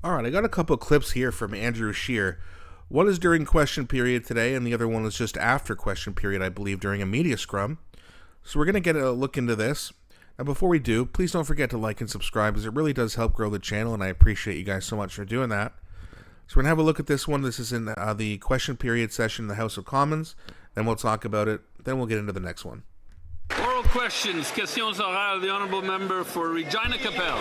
All right, I got a couple of clips here from Andrew Scheer. One is during question period today, and the other one is just after question period, I believe, during a media scrum. So we're going to get a look into this. Now, before we do, please don't forget to like and subscribe, because it really does help grow the channel, and I appreciate you guys so much for doing that. So we're going to have a look at this one. This is in the question period session in the House of Commons. Then we'll talk about it. Then we'll get into the next one. Oral questions. Questions orales. The honourable member for Regina Capel.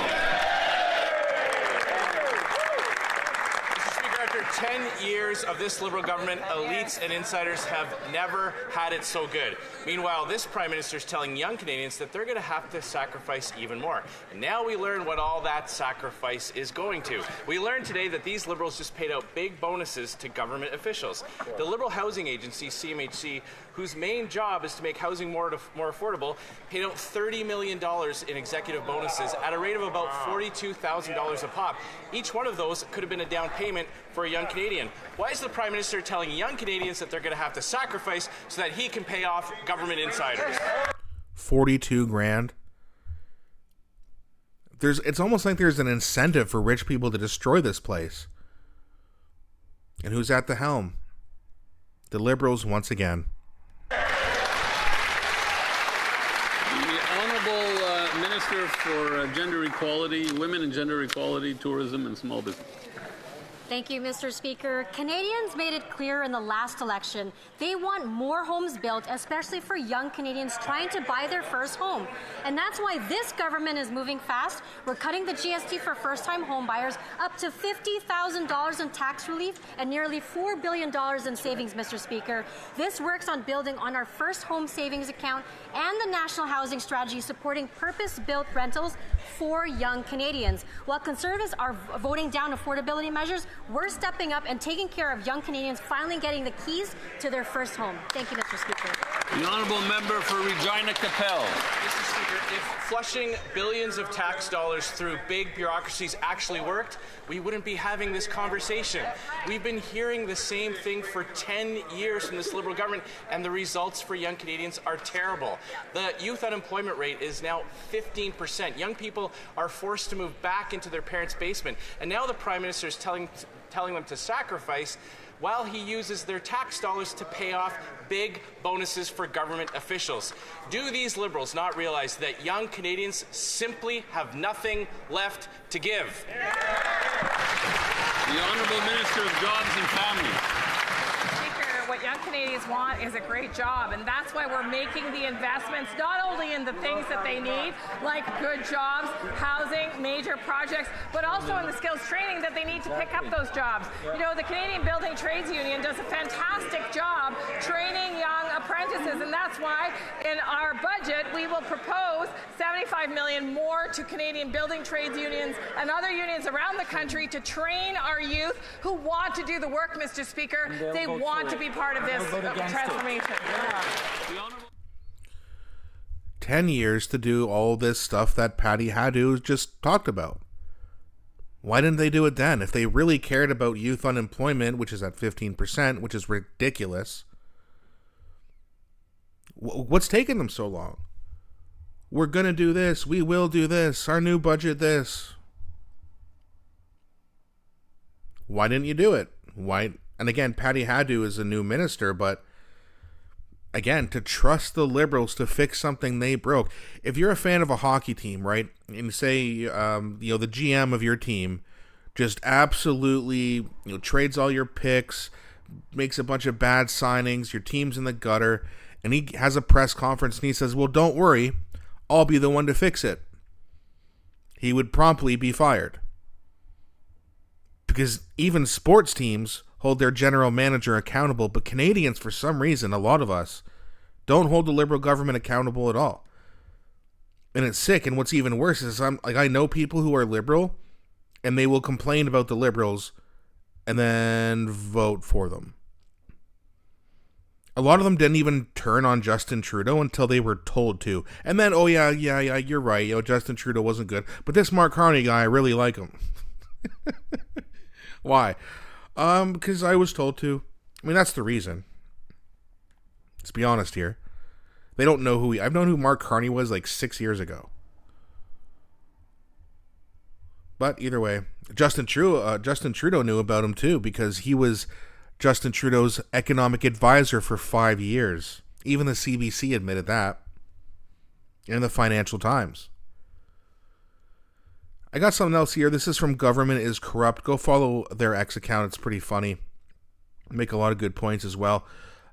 10 years of this Liberal government, elites and insiders have never had it so good. Meanwhile, this Prime Minister is telling young Canadians that they're going to have to sacrifice even more. And now we learn what all that sacrifice is going to. We learned today that these Liberals just paid out big bonuses to government officials. The Liberal Housing Agency, CMHC, whose main job is to make housing more affordable, paid out $30 million in executive bonuses at a rate of about $42,000 a pop. Each one of those could have been a down payment for a young Canadian. Why is the Prime Minister telling young Canadians that they're going to have to sacrifice so that he can pay off government insiders? 42 grand. It's almost like there's an incentive for rich people to destroy this place. And who's at the helm? The Liberals once again. The Honourable Minister for Gender Equality, Women and Gender Equality, Tourism and Small Business. Thank you, Mr. Speaker. Canadians made it clear in the last election they want more homes built, especially for young Canadians trying to buy their first home. And that's why this government is moving fast. We're cutting the GST for first-time home buyers up to $50,000 in tax relief and nearly $4 billion in savings, Mr. Speaker. This works on building on our first home savings account and the National Housing Strategy supporting purpose-built rentals for young Canadians. While Conservatives are voting down affordability measures, we're stepping up and taking care of young Canadians finally getting the keys to their first home. Thank you, Mr. Speaker. The Honourable Member for Regina Capel. Mr. Speaker, if flushing billions of tax dollars through big bureaucracies actually worked, we wouldn't be having this conversation. We've been hearing the same thing for 10 years from this Liberal government, and the results for young Canadians are terrible. The youth unemployment rate is now 15%. Young people are forced to move back into their parents' basement, and now the Prime Minister is telling them to sacrifice while he uses their tax dollars to pay off big bonuses for government officials. Do these Liberals not realize that young Canadians simply have nothing left to give? The Honourable Minister of Jobs and Family. What young Canadians want is a great job, and that's why we're making the investments not only in the things that they need, like good jobs, housing, major projects, but also in the skills training that they need to pick up those jobs. You know, the Canadian Building Trades Union does a fantastic job training young apprentices, and that's why in our budget we will propose $75 million more to Canadian building trades unions and other unions around the country to train our youth who want to do the work, Mr. Speaker. They want to be part of this transformation. Yeah. 10 years to do all this stuff that Patty Hadou just talked about. Why didn't they do it then? If they really cared about youth unemployment, which is at 15%, which is ridiculous, what's taking them so long? We're going to do this. We will do this. Our new budget, this. Why didn't you do it? Why? And again, Patty Hadou is a new minister, but again, to trust the Liberals to fix something they broke. If you're a fan of a hockey team, right, and say, the GM of your team just absolutely, trades all your picks, makes a bunch of bad signings, your team's in the gutter, and he has a press conference and he says, well, don't worry, I'll be the one to fix it. He would promptly be fired. Because even sports teams hold their general manager accountable, but Canadians, for some reason, a lot of us, don't hold the Liberal government accountable at all. And it's sick, and what's even worse is I know people who are Liberal, and they will complain about the Liberals and then vote for them. A lot of them didn't even turn on Justin Trudeau until they were told to. And then, oh yeah, you're right, Justin Trudeau wasn't good, but this Mark Carney guy, I really like him. Why? Because I was told to. I mean, that's the reason. Let's be honest here. They don't know I've known who Mark Carney was like 6 years ago. But either way, Justin Trudeau knew about him too, because he was Justin Trudeau's economic advisor for 5 years. Even the CBC admitted that. And the Financial Times. I got something else here. This is from Government is Corrupt. Go follow their X account. It's pretty funny. Make a lot of good points as well.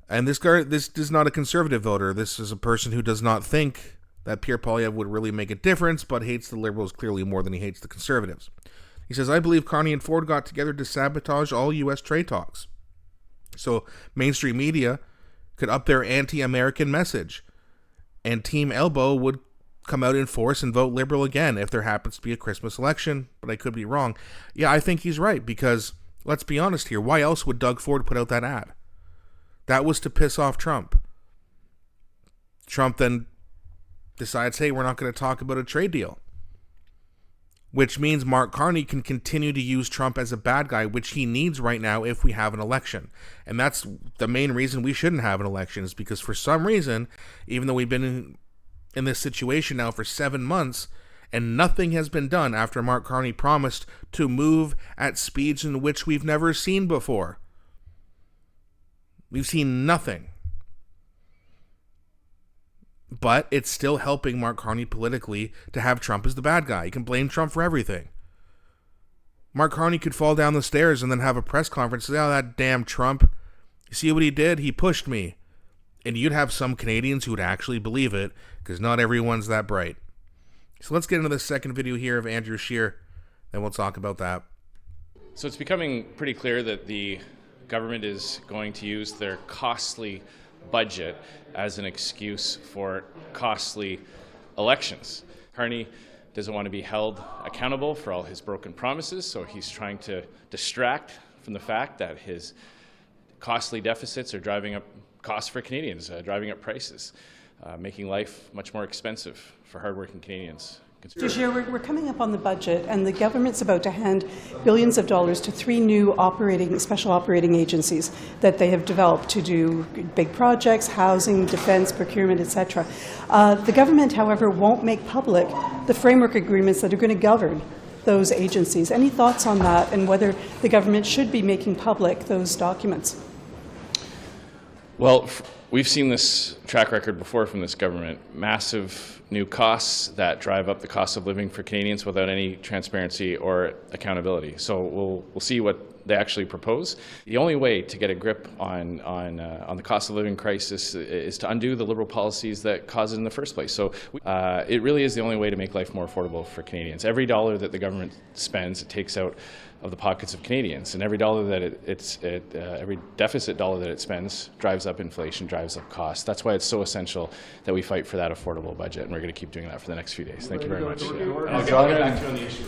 And this is not a conservative voter. This is a person who does not think that Pierre Poilievre would really make a difference, but hates the Liberals clearly more than he hates the Conservatives. He says, I believe Carney and Ford got together to sabotage all U.S. trade talks. So mainstream media could up their anti-American message, and Team Elbow would come out in force and vote Liberal again if there happens to be a Christmas election, but I could be wrong. Yeah, I think he's right, because let's be honest here, why else would Doug Ford put out that ad? That was to piss off Trump. Trump then decides, hey, we're not going to talk about a trade deal. Which means Mark Carney can continue to use Trump as a bad guy, which he needs right now if we have an election. And that's the main reason we shouldn't have an election, is because for some reason, even though we've been in this situation now for 7 months, and nothing has been done after Mark Carney promised to move at speeds in which we've never seen before. We've seen nothing. But it's still helping Mark Carney politically to have Trump as the bad guy. You can blame Trump for everything. Mark Carney could fall down the stairs and then have a press conference and say, oh, that damn Trump. You see what he did? He pushed me. And you'd have some Canadians who would actually believe it, because not everyone's that bright. So let's get into the second video here of Andrew Scheer, then we'll talk about that. So it's becoming pretty clear that the government is going to use their costly budget as an excuse for costly elections. Carney doesn't want to be held accountable for all his broken promises, so he's trying to distract from the fact that his costly deficits are driving up costs for Canadians, driving up prices, making life much more expensive for hardworking Canadians. Mr. Scheer, we're coming up on the budget, and the government's about to hand billions of dollars to 3 new special operating agencies that they have developed to do big projects, housing, defense, procurement, etc. The government, however, won't make public the framework agreements that are going to govern those agencies. Any thoughts on that, and whether the government should be making public those documents? Well, we've seen this track record before from this government. Massive new costs that drive up the cost of living for Canadians without any transparency or accountability. So we'll see what they actually propose. The only way to get a grip on the cost of living crisis is to undo the Liberal policies that caused it in the first place. So it really is the only way to make life more affordable for Canadians. Every dollar that the government spends, it takes out of the pockets of Canadians, and every dollar that every deficit dollar that it spends drives up inflation, drives up costs. That's why it's so essential that we fight for that affordable budget, and we're going to keep doing that for the next few days. Thank you very much. I'll get back to you on the issue.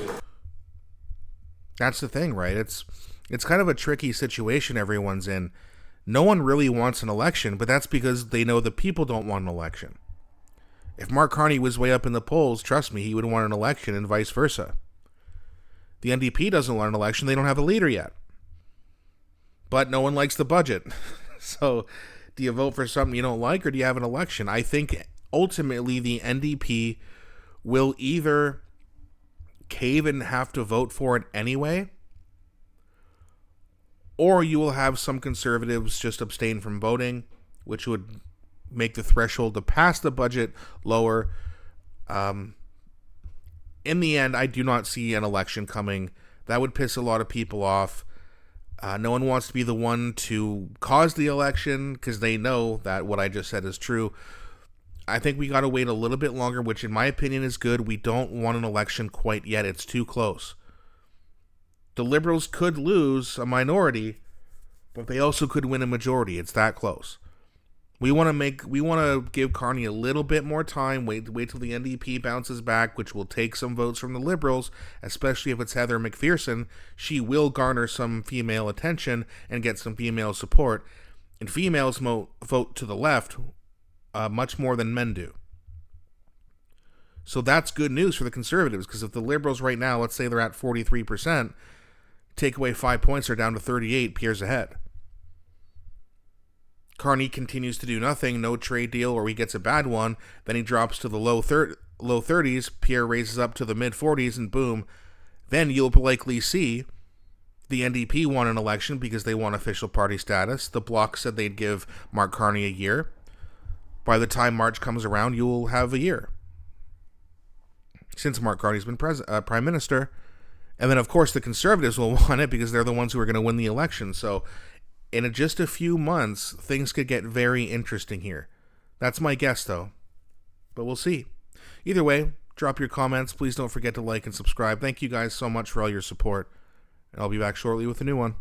That's the thing, right? It's kind of a tricky situation everyone's in. No one really wants an election, but that's because they know the people don't want an election. If Mark Carney was way up in the polls, trust me, he would want an election, and vice versa. The NDP doesn't want an election. They don't have a leader yet. But no one likes the budget. So do you vote for something you don't like, or do you have an election? I think ultimately the NDP will either cave and have to vote for it anyway, or you will have some Conservatives just abstain from voting, which would make the threshold to pass the budget lower. In the end, I do not see an election coming. That would piss a lot of people off. No one wants to be the one to cause the election, because they know that what I just said is true. I think we got to wait a little bit longer, which in my opinion is good. We don't want an election quite yet. It's too close. The Liberals could lose a minority, but they also could win a majority. It's that close. We want to give Carney a little bit more time. Wait till the NDP bounces back, which will take some votes from the Liberals, especially if it's Heather McPherson. She will garner some female attention and get some female support. And females vote to the left much more than men do. So that's good news for the Conservatives, because if the Liberals right now, let's say they're at 43%, take away 5 points, they're down to 38, Pierre's ahead. Carney continues to do nothing, no trade deal, or he gets a bad one, then he drops to the low 30s, Pierre raises up to the mid 40s, and boom, Then you'll likely see the NDP won an election because they won official party status. The Bloc said they'd give Mark Carney a year. By the time March comes around, you will have a year, since Mark Carney's been Prime Minister. And then, of course, the Conservatives will want it because they're the ones who are going to win the election. So in just a few months, things could get very interesting here. That's my guess, though. But we'll see. Either way, drop your comments. Please don't forget to like and subscribe. Thank you guys so much for all your support. And I'll be back shortly with a new one.